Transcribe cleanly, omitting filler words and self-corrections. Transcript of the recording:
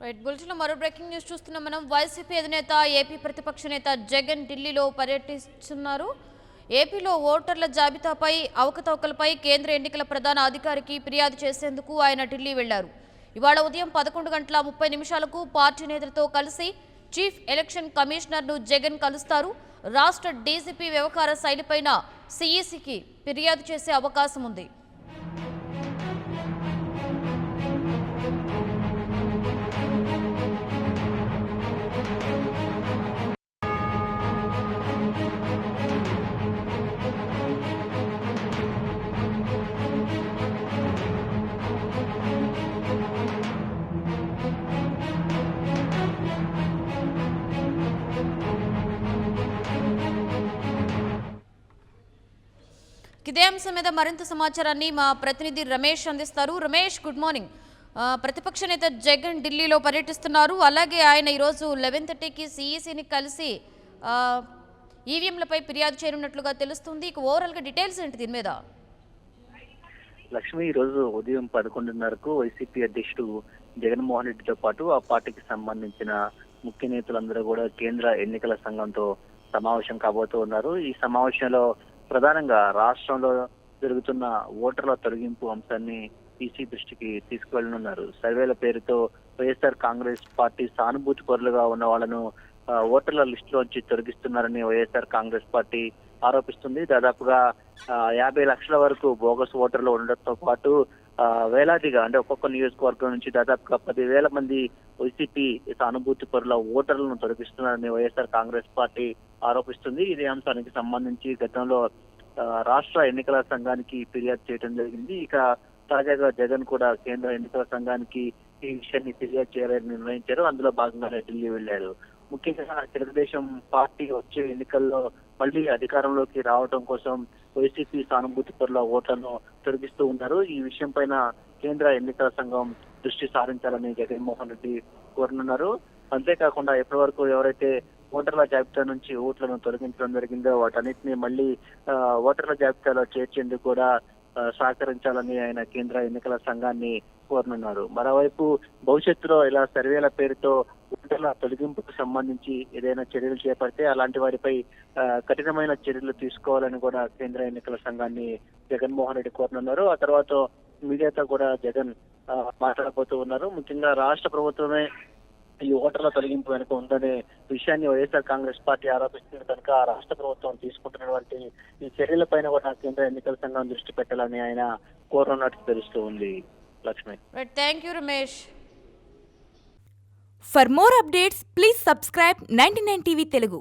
Right బులెటిన్లో మరో breaking news చూస్తున్నాం. మనం వైసీపీ అధినేత ఏపీ ప్రతిపక్ష నేత జగన్ ఢిల్లీలో పర్యటిస్తున్నారు. ఏపీలో ఓటర్ల జాబితాపై అవకతవకలపై కేంద్ర ఎన్నికల ప్రధాన అధికారికి ఫిర్యాదు చేసేందుకు ఆయన ఢిల్లీ వెళ్లారు. ఇవాళ ఉదయం 11:30 పార్టీ నేతలతో కలిసి చీఫ్ ఎలక్షన్ కమిషనర్ను జగన్ కలుస్తారు. రాష్ట్ర డీజీపీ వ్యవహార శైలిపైన సీఈసీకి ఫిర్యాదు చేసే అవకాశం ఉంది. ఇదే అంశం మీద మరింత సమాచారాన్ని మా ప్రతినిధి రమేష్ అందిస్తారు. Ramesh, good morning. ప్రతిపక్ష నేత జగన్ ఢిల్లీలో పర్యటిస్తున్నారు. అలాగే ఆయన ఈరోజు 11:30కి సీఈసీని కలిసి ఈవీఎంలపై ఫిర్యాదు చేయనున్నట్లుగా తెలుస్తుంది. ఇక ఓవరాల్గా డీటెయిల్స్ ఏంటి దీని మీద? లక్ష్మి, ఈరోజు ఉదయం 11:30కు వైసీపీ అధ్యక్షుడు జగన్మోహన్ రెడ్డితో పాటు ఆ పార్టీకి సంబంధించిన ముఖ్య నేతలందరూ కూడా కేంద్ర ఎన్నికల సంఘంతో సమావేశం కాబోతూ ఉన్నారు. ఈ సమావేశంలో ప్రధానంగా రాష్ట్రంలో జరుగుతున్న ఓటర్ల తొలగింపు అంశాన్ని ఈసీ దృష్టికి తీసుకువెళ్లనున్నారు. సర్వేల పేరుతో వైఎస్ఆర్ కాంగ్రెస్ పార్టీ సానుభూతి పరులుగా ఉన్న వాళ్ళను ఓటర్ల లిస్టులోంచి తొలగిస్తున్నారని వైఎస్ఆర్ కాంగ్రెస్ పార్టీ ఆరోపిస్తుంది. దాదాపుగా 50 లక్షల వరకు బోగస్ ఓటర్లు ఉండడంతో పాటు వేలాదిగా అంటే ఒక్కొక్క నియోజకవర్గం నుంచి దాదాపుగా 10,000 మంది వైసీపీ సానుభూతి పరుల ఓటర్లను తొలగిస్తున్నారని వైఎస్ఆర్ కాంగ్రెస్ పార్టీ ఆరోపిస్తుంది. ఇదే అంశానికి సంబంధించి గతంలో రాష్ట్ర ఎన్నికల సంఘానికి ఫిర్యాదు చేయడం జరిగింది. ఇక తాజాగా జగన్ కూడా కేంద్ర ఎన్నికల సంఘానికి ఈ విషయాన్ని ఫిర్యాదు చేయాలని నిర్ణయించారు. అందులో భాగంగానే ఢిల్లీ వెళ్లారు. ముఖ్యంగా తెలుగుదేశం పార్టీ వచ్చే ఎన్నికల్లో మళ్లీ అధికారంలోకి రావడం కోసం వైసీపీ సానుభూతి పరుల ఓట్లను తొలగిస్తూ ఉన్నారు. ఈ విషయం పైన కేంద్ర ఎన్నికల సంఘం దృష్టి సారించాలని జగన్మోహన్ రెడ్డి కోరనున్నారు. అంతేకాకుండా ఇప్పటి వరకు ఎవరైతే ఓటర్ల జాబితా నుంచి ఓట్లను తొలగించడం జరిగిందో వాటన్నిటిని మళ్లీ ఓటర్ల జాబితాలో చేర్చేందుకు కూడా సహకరించాలని ఆయన కేంద్ర ఎన్నికల సంఘాన్ని కోరనున్నారు. మరోవైపు భవిష్యత్తులో ఇలా సర్వేల పేరుతో ఓటర్ల తొలగింపుకు సంబంధించి ఏదైనా చర్యలు చేపడితే అలాంటి వారిపై కఠినమైన చర్యలు తీసుకోవాలని కూడా కేంద్ర ఎన్నికల సంఘాన్ని జగన్మోహన్ రెడ్డి కోరనున్నారు. ఆ తర్వాత మీడియాతో కూడా జగన్ మాట్లాడబోతూ ఉన్నారు. ముఖ్యంగా రాష్ట్ర ప్రభుత్వమే ఈ ఓటర్ల తొలగింపు వెనుక ఉందనే విషయాన్ని వైఎస్ఆర్ కాంగ్రెస్ పార్టీ ఆరోపిస్తుంది కనుక రాష్ట్ర ప్రభుత్వం తీసుకుంటున్నటువంటి ఈ చర్యలపైన కూడా కేంద్ర ఎన్నికల సంఘం దృష్టి పెట్టాలని ఆయన కోరనున్నట్టు తెలుస్తూ ఉంది. Lakshmi, thank you Ramesh. For more updates, please subscribe 99 TV Telugu.